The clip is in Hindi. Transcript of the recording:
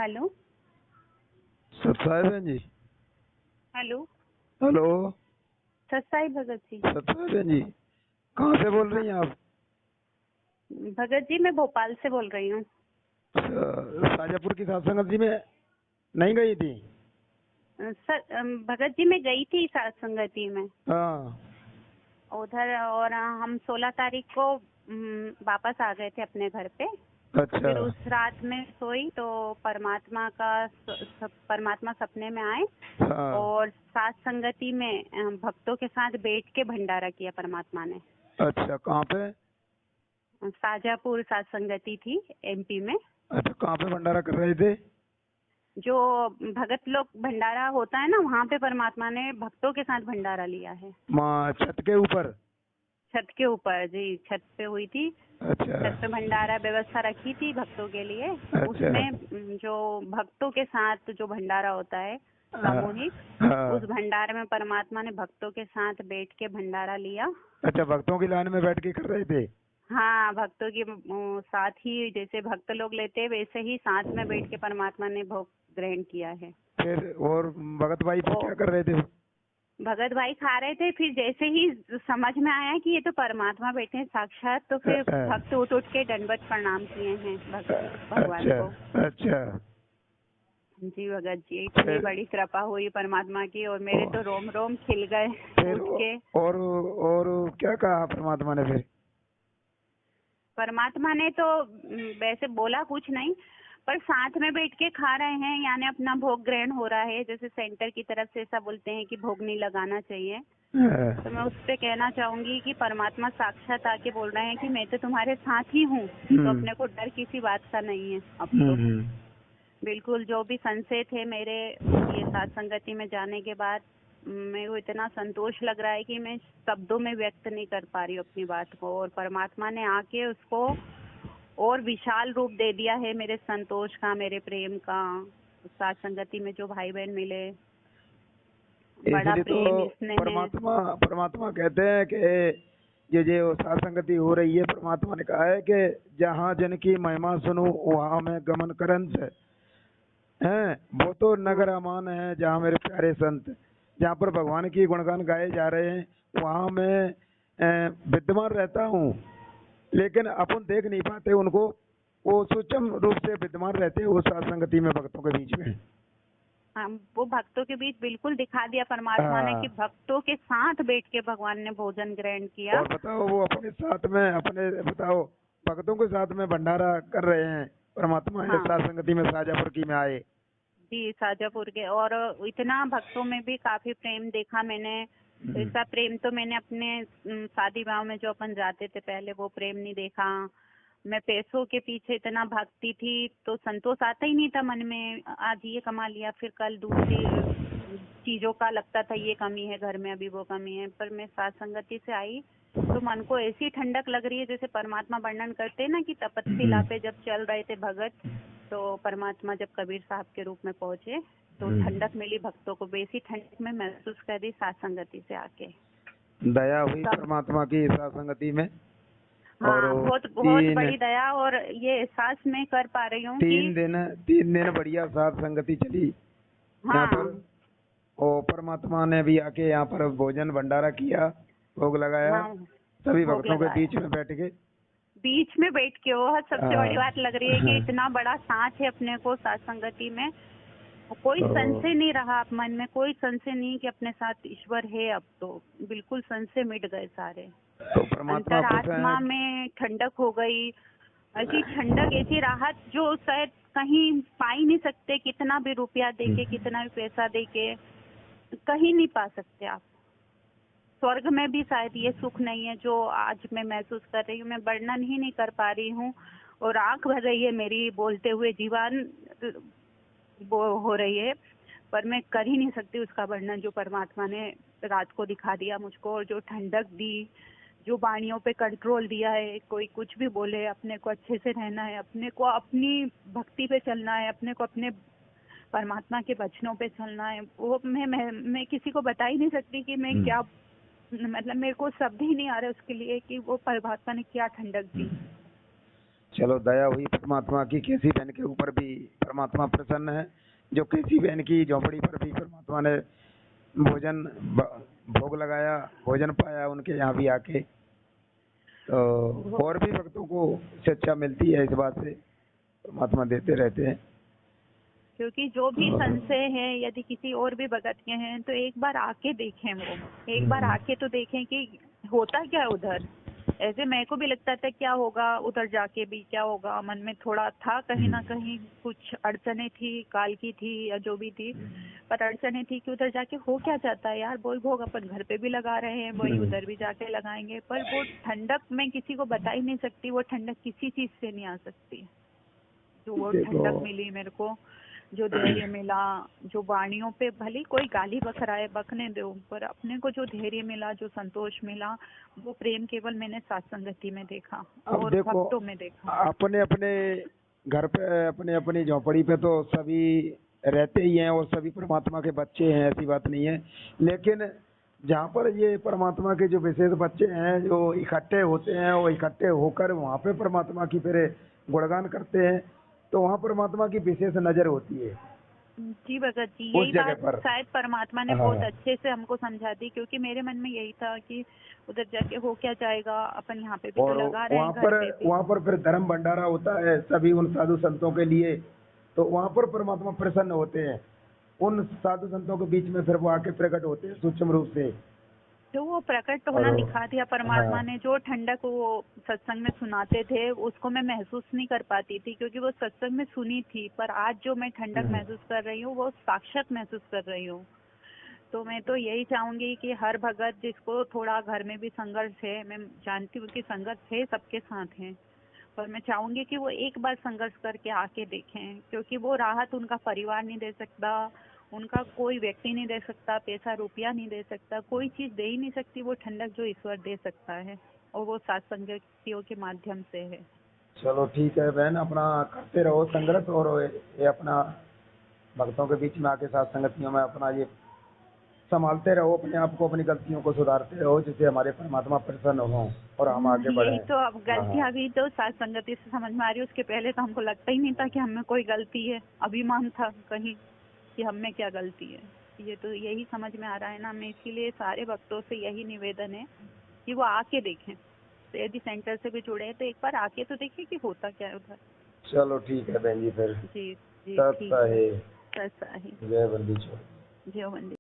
हेलो। सतसाई बहन जी। हेलो। हेलो। सतसाई भगत जी। सतसाई बहन जी, कहाँ से बोल रही हैं आप? भगत जी मैं भोपाल से बोल रही हूँ। शाजापुर की सत्संग जी में नहीं गई थी? भगत जी मैं गई थी सत्संगति में हाँ। उधर, और हम 16 तारीख को वापस आ गए थे अपने घर पे। अच्छा। फिर उस रात में सोई तो परमात्मा सपने में आए हाँ। और साथ संगति में भक्तों के साथ बैठ के भंडारा किया परमात्मा ने। अच्छा, कहाँ पे? शाजापुर साथ संगति थी एमपी में। अच्छा, कहाँ पे भंडारा कर रहे थे? जो भगत लोग भंडारा होता है ना, वहाँ पे परमात्मा ने भक्तों के साथ भंडारा लिया है। माँ छत के ऊपर? छत के ऊपर जी, छत पे हुई थी। अच्छा। छत पे भंडारा व्यवस्था रखी थी भक्तों के लिए। अच्छा। उसमें जो भक्तों के साथ जो भंडारा होता है सामूहिक, हाँ। उस भंडारे में परमात्मा ने भक्तों के साथ बैठ के भंडारा लिया। अच्छा, भक्तों की लाइन में बैठ के कर रहे थे? हाँ, भक्तों के साथ ही, जैसे भक्त लोग लेते वैसे ही साथ में बैठ के परमात्मा ने भोग ग्रहण किया है। फिर और भगत भाई फिर क्या कर रहे थे? भगत भाई खा रहे थे। फिर जैसे ही समझ में आया कि ये तो परमात्मा बैठे हैं साक्षात, तो फिर भक्त उठ उठ के दंडवत प्रणाम किए हैं भगवान को। अच्छा। जी भगत जी, इतनी बड़ी कृपा हुई परमात्मा की, और मेरे तो रोम रोम खिल गए उठ के। और क्या कहा परमात्मा ने फिर? परमात्मा ने तो वैसे बोला कुछ नहीं, पर साथ में बैठ के खा रहे हैं, यानी अपना भोग ग्रहण हो रहा है। जैसे सेंटर की तरफ से ऐसा बोलते हैं कि भोग नहीं लगाना चाहिए, तो मैं उस पे कहना चाहूंगी कि परमात्मा साक्षात आके बोल रहे हैं कि मैं तो तुम्हारे साथ ही हूँ, तो अपने को डर किसी बात का नहीं है अब तो। बिल्कुल, जो भी संशय थे मेरे ये साथ संगति में जाने के बाद, मेरे को इतना संतोष लग रहा है कि मैं शब्दों में व्यक्त नहीं कर पा रही हूँ अपनी बात को, और परमात्मा ने आके उसको और विशाल रूप दे दिया है मेरे संतोष का, मेरे प्रेम का। साथ संगति में जो भाई बहन मिले, बड़ा प्रेम इसने परमात्मा कहते हैं कि ये जो साथ संगति हो रही है, परमात्मा ने कहा है कि जहाँ जन की महिमा सुनो वहाँ मैं गमन करंस है। वो तो नगर अमान है जहाँ मेरे प्यारे संत, जहाँ पर भगवान की गुणगान गाए जा रहे हैं वहाँ मैं विद्यमान रहता हूँ, लेकिन अपन देख नहीं पाते उनको। वो सूक्ष्म रूप से विद्यमान रहते हैं वो साथ संगति में भक्तों के बीच में। हम वो भक्तों के बीच बिल्कुल दिखा दिया परमात्मा ने कि भक्तों के साथ बैठ के भगवान ने भोजन ग्रहण किया। और बताओ, वो अपने साथ में बताओ भक्तों के साथ में भंडारा कर रहे हैं परमात्मा। हाँ। साथ संगति में शाजापुर की में आए जी, शाजापुर के, और इतना भक्तों में भी काफी प्रेम देखा मैंने। ऐसा प्रेम तो मैंने अपने शादी विवाह में जो अपन जाते थे पहले, वो प्रेम नहीं देखा। मैं पैसों के पीछे इतना भागती थी तो संतोष आता ही नहीं था मन में। आज ये कमा लिया, फिर कल दूसरी चीजों का लगता था ये कमी है घर में, अभी वो कमी है। पर मैं साथ संगति से आई तो मन को ऐसी ठंडक लग रही है, जैसे परमात्मा वर्णन करते हैं ना कि तपस्या पे जब चल रहे थे भगत, तो परमात्मा जब कबीर साहब के रूप में पहुंचे तो ठंडक मिली भक्तों को, वैसी ठंडक में महसूस कर दी साथ संगति से आके। दया हुई परमात्मा की साथ संगति में। हाँ, और बहुत बड़ी दया, और ये एहसास मैं कर पा रही हूँ कि 3 दिन बढ़िया साथ संगति चली यहाँ पर। और परमात्मा ने भी आके यहाँ पर भोजन भंडारा किया, भोग लगाया। सभी भक्तों के बीच में बैठ के वो सबसे बड़ी बात लग रही है कि इतना बड़ा साथ है अपने को साथ संगति में। कोई संशय नहीं रहा आप मन में, कोई संशय नहीं कि अपने साथ ईश्वर है। अब तो बिल्कुल संशय मिट गए सारे। तो अंतरात्मा में ठंडक हो गई, ऐसी ठंडक, ऐसी राहत जो शायद कहीं पा ही नहीं सकते। कितना भी रुपया देके, कितना भी पैसा देके कहीं नहीं पा सकते आप। स्वर्ग में भी शायद ये सुख नहीं है जो आज मैं महसूस कर रही हूँ। मैं वर्णन ही नहीं कर पा रही हूँ, और आंख भर रही है मेरी बोलते हुए, जीवन वो हो रही है, पर मैं कर ही नहीं सकती उसका वर्णन जो परमात्मा ने रात को दिखा दिया मुझको, और जो ठंडक दी, जो वाणियों पे कंट्रोल दिया है। कोई कुछ भी बोले, अपने को अच्छे से रहना है, अपने को अपनी भक्ति पे चलना है, अपने को अपने परमात्मा के वचनों पे चलना है। वो मैं किसी को बता ही नहीं सकती कि मैं क्या, मतलब मेरे को शब्द ही नहीं आ रहे उसके लिए कि वो परमात्मा ने क्या ठंडक दी। चलो दया हुई परमात्मा की, कैसी बहन के ऊपर भी परमात्मा प्रसन्न है, जो कैसी बहन की झोपड़ी पर भी परमात्मा ने भोजन भोग लगाया, भोजन पाया उनके यहाँ भी आके। तो और भी भक्तों को शिक्षा मिलती है इस बात से, परमात्मा देते रहते हैं। क्योंकि जो भी संशय है, यदि किसी और भी भगत के हैं तो एक बार आके देखें, वो एक बार आके तो देखें कि होता क्या है उधर। ऐसे मेरे को भी लगता था क्या होगा उधर जाके भी, क्या होगा, मन में थोड़ा था कहीं ना कहीं कुछ अड़चने थी, काल की थी या जो भी थी, पर अड़चने थी कि उधर जाके हो क्या जाता है यार, वही भोग अपन घर पे भी लगा रहे हैं, वही उधर भी जाके लगाएंगे। पर वो ठंडक मैं किसी को बता ही नहीं सकती, वो ठंडक किसी चीज से नहीं आ सकती। जो वो ठंडक मिली मेरे को, जो धैर्य मिला, जो वाणियों पे भले कोई गाली बक रहा है बकने दो, पर अपने को जो धैर्य मिला, जो संतोष मिला, वो प्रेम केवल मैंने सत्संगति में देखा अब और देखो भक्तों में देखा। अपने अपने घर पे, अपने अपनी झोपड़ी पे तो सभी रहते ही हैं और सभी परमात्मा के बच्चे हैं, ऐसी बात नहीं है। लेकिन जहाँ पर ये परमात्मा के जो विशेष बच्चे हैं जो इकट्ठे होते हैं, वो इकट्ठे होकर वहाँ पे परमात्मा की फिर गुणगान करते हैं, तो वहाँ परमात्मा की विशेष नजर होती है जी भगत जी, उस यही जगह बात पर। शायद परमात्मा ने हाँ बहुत अच्छे से हमको समझा दी, क्योंकि मेरे मन में यही था कि उधर जाके हो क्या जाएगा, अपन यहाँ पे भी तो और लगा रहे हैं वहाँ घर पर पे भी। वहाँ पर फिर धर्म भंडारा होता है सभी उन साधु संतों के लिए, तो वहाँ पर परमात्मा प्रसन्न होते हैं, उन साधु संतों के बीच में फिर वो आके प्रकट होते हैं सूक्ष्म रूप से। जो वो प्रकट और होना दिखा दिया परमात्मा हाँ ने, जो ठंडक वो सत्संग में सुनाते थे उसको मैं महसूस नहीं कर पाती थी, क्योंकि वो सत्संग में सुनी थी, पर आज जो मैं ठंडक महसूस कर रही हूँ वो साक्षात महसूस कर रही हूँ। तो मैं तो यही चाहूंगी कि हर भगत जिसको थोड़ा घर में भी संघर्ष है, मैं जानती हूँ कि संघर्ष है सबके साथ है, पर मैं चाहूंगी कि वो एक बार संघर्ष करके आके देखें, क्योंकि वो राहत उनका परिवार नहीं दे सकता, उनका कोई व्यक्ति नहीं दे सकता, पैसा रुपया नहीं दे सकता, कोई चीज दे ही नहीं सकती वो ठंडक जो ईश्वर दे सकता है, और वो सत्संगतियों के माध्यम से है। चलो ठीक है बहन, अपना करते रहो संघर्ष, और ये अपना भक्तों के बीच में आके साथ संगतियों में अपना ये संभालते रहो अपने आप को, अपनी गलतियों को सुधारते रहो, जिससे हमारे परमात्मा प्रसन्न हो और हम आगे बढ़े। यही तो, अब हाँ गलतियां भी तो सत्संगति से समझ में आ रही है, उसके पहले तो हमको लगता ही नहीं था कि हम में कोई गलती है, अभिमान था कहीं कि हम में क्या गलती है। ये तो यही समझ में आ रहा है ना, मैं इसीलिए सारे भक्तों से यही निवेदन है कि वो आके देखें, तो यदि सेंटर से भी जुड़े हैं तो एक बार आके तो देखिए कि होता क्या है उधर। चलो ठीक है बहन जी, फिर जी जी, ठीक सत्ता है। है। ऐसा ही। जय बंदी छोड़। जय वंदे।